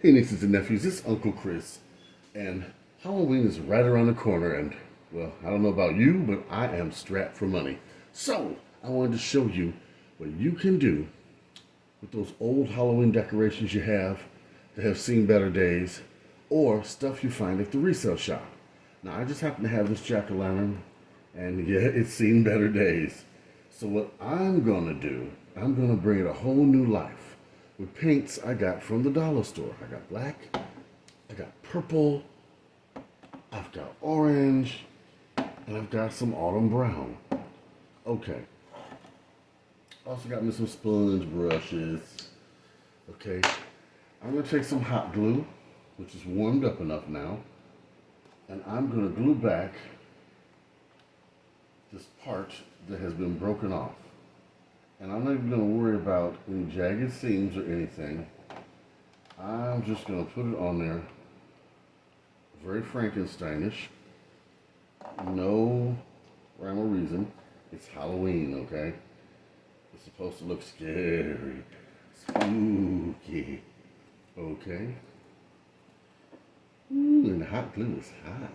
Hey nieces and nephews, it's Uncle Chris, and Halloween is right around the corner, and well, I don't know about you, but I am strapped for money. So, I wanted to show you what you can do with those old Halloween decorations you have that have seen better days, or stuff you find at the resale shop. Now, I just happen to have this jack-o'-lantern, and yeah, it's seen better days. So what I'm gonna do, I'm gonna bring it a whole new life with paints I got from the dollar store. I got black, I got purple, I've got orange, and I've got some autumn brown. Okay. Also got me some sponge brushes. Okay. I'm gonna take some hot glue, which is warmed up enough now, and I'm gonna glue back this part that has been broken off. And I'm not even gonna worry about any jagged seams or anything. I'm just gonna put it on there, very Frankensteinish. No rhyme or reason. It's Halloween, okay? It's supposed to look scary, spooky, okay? Ooh, and the hot glue is hot.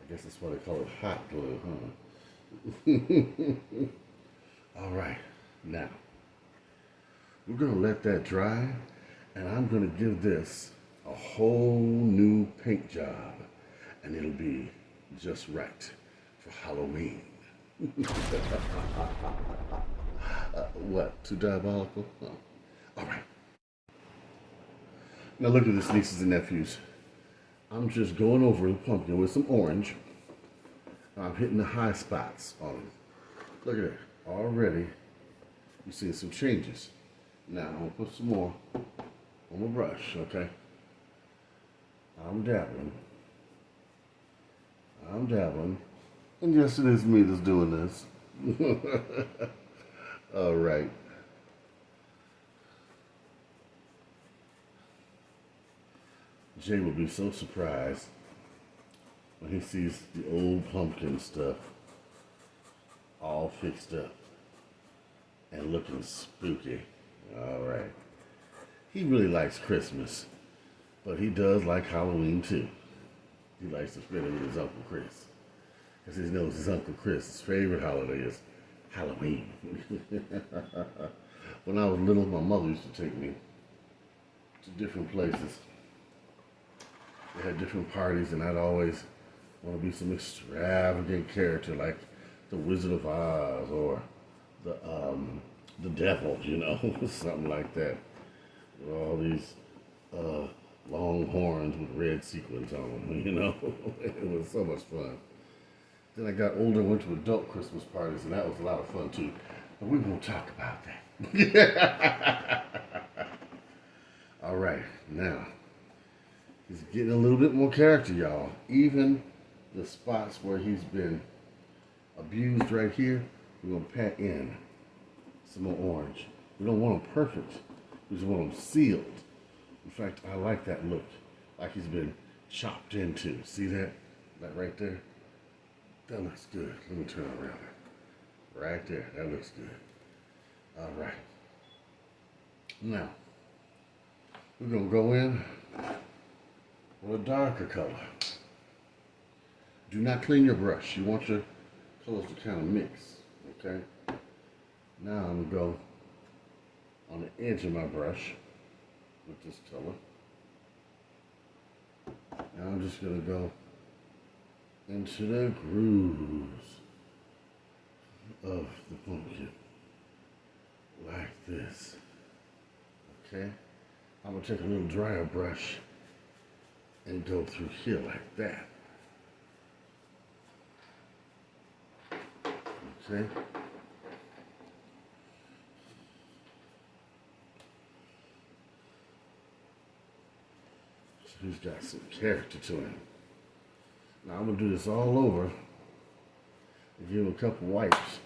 I guess that's why they call it hot glue, huh? All right, now we're gonna let that dry, and I'm gonna give this a whole new paint job, and it'll be just right for Halloween. What? Too diabolical? Oh. All right. Now look at this, nieces and nephews. I'm just going over the pumpkin with some orange. I'm hitting the high spots on it. Look at that. Already, you see some changes. Now I'm gonna put some more on my brush. Okay. I'm dabbling. I'm dabbling. And yes, it is me that's doing this. All right. Jay will be so surprised when he sees the old pumpkin stuff all fixed up and looking spooky. All right. He really likes Christmas, but he does like Halloween too. He likes to spend it with his Uncle Chris. Because he knows his Uncle Chris's favorite holiday is Halloween. When I was little, my mother used to take me to different places. They had different parties, and I'd always want to be some extravagant character like the Wizard of Oz or the devil, something like that. With all these uh, long horns with red sequins on them, It was so much fun. Then I got older and went to adult Christmas parties, and that was a lot of fun too. But we won't talk about that. All right, now he's getting a little bit more character, y'all. Even the spots where he's been abused right here, we're gonna pat in some more orange. We don't want them perfect. We just want them sealed. In fact, I like that look, like he's been chopped into. See that? That right there? That looks good. Let me turn around. Right there. That looks good. All right. Now, we're going to go in with a darker color. Do not clean your brush. You want your colors to kind of mix. Okay? Now I'm going to go on the edge of my brush with this color. Now I'm just going to go into the grooves of the pumpkin like this. Okay? I'm going to take a little drier brush and go through here like that. Okay? So he's got some character to him. Now I'm going to do this all over and give him a couple wipes.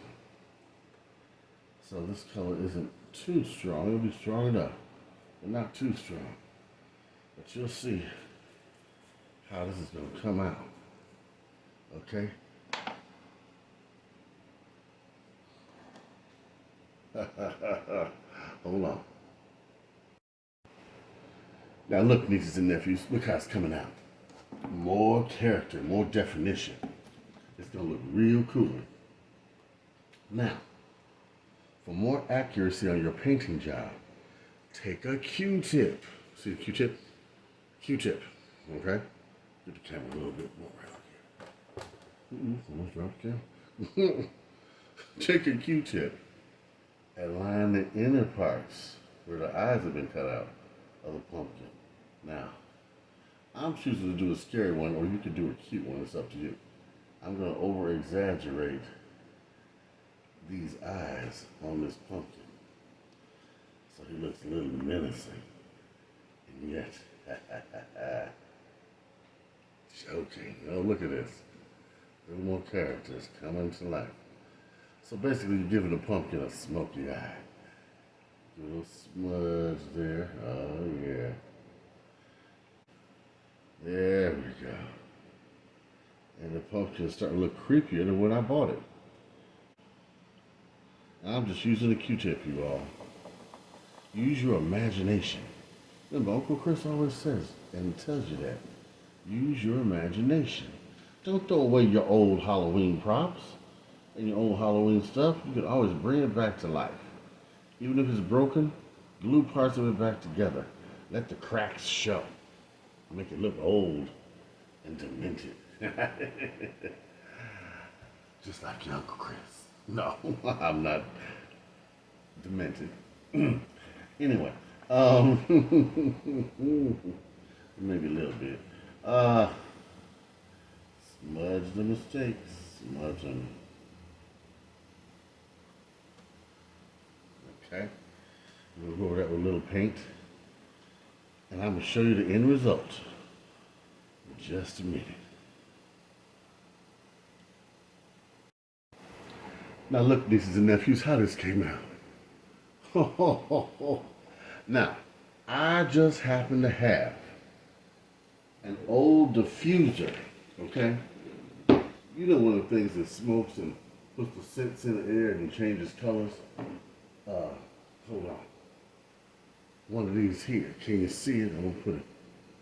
So this color isn't too strong. It'll be strong enough, but not too strong. But you'll see how this is going to come out. Okay? Hold on. Now look, nieces and nephews, look how it's coming out. More character, more definition. It's gonna look real cool. Now, for more accuracy on your painting job, take a Q-tip. See the Q-tip? Q-tip, okay? Get the camera a little bit more around here. Almost dropped the camera. Take a Q-tip and line the inner parts where the eyes have been cut out of the pumpkin. Now, I'm choosing to do a scary one, or you could do a cute one. It's up to you. I'm going to over-exaggerate these eyes on this pumpkin, so he looks a little menacing, and yet joking. Oh, look at this. A little more characters coming to life. So basically, you're giving the pumpkin a smoky eye. A little smudge there. Oh, yeah. There we go. And the pumpkin's starting to look creepier than when I bought it. I'm just using a Q-tip, you all. Use your imagination. Remember, Uncle Chris always says, and tells you that. Use your imagination. Don't throw away your old Halloween props and your old Halloween stuff. You can always bring it back to life. Even if it's broken, glue parts of it back together. Let the cracks show. Make it look old and demented. Just like your Uncle Chris. No, I'm not demented. Anyway, maybe a little bit. Smudge the mistakes. Smudge them. Okay. We'll go over that with a little paint. And I'm going to show you the end result in just a minute. Now look, nieces and nephews, how this came out. Ho, ho, ho, ho. Now, I just happen to have an old diffuser, okay? You know, one of the things that smokes and puts the scents in the air and changes colors? Hold on. One of these here. Can you see it? I'm gonna put it.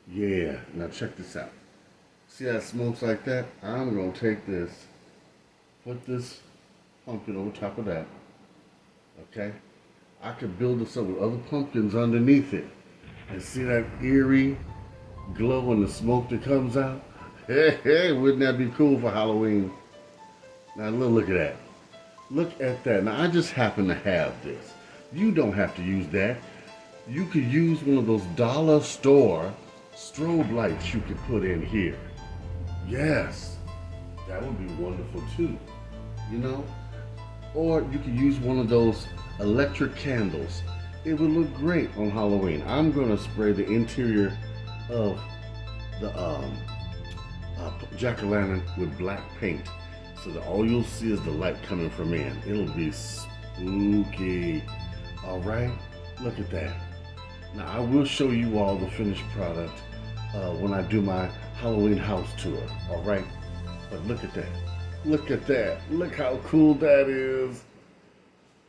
Yeah. Now check this out. See how it smokes like that? I'm gonna take this, put this pumpkin over top of that. Okay? I could build this up with other pumpkins underneath it. And see that eerie glow and the smoke that comes out? Hey, hey, wouldn't that be cool for Halloween? Now look at that. Look at that. Now I just happen to have this. You don't have to use that. You could use one of those dollar store strobe lights you could put in here. Yes, that would be wonderful too, you know? Or you could use one of those electric candles. It would look great on Halloween. I'm gonna spray the interior of the jack-o'-lantern with black paint so that all you'll see is the light coming from in. It'll be spooky. All right, look at that. Now I will show you all the finished product when I do my Halloween house tour, all right? But look at that. Look at that. Look how cool that is.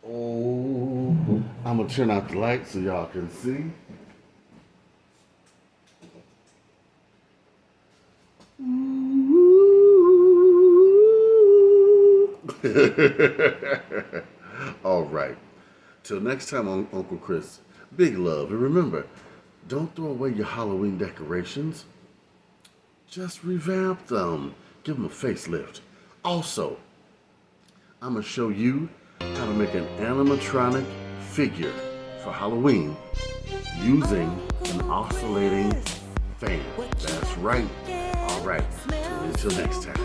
Oh, I'm gonna turn out the light so y'all can see. All right. Till next time, Uncle Chris, big love. And remember, don't throw away your Halloween decorations. Just revamp them. Give them a facelift. Also, I'm going to show you how to make an animatronic figure for Halloween using an oscillating fan. That's right. All right. Until next time.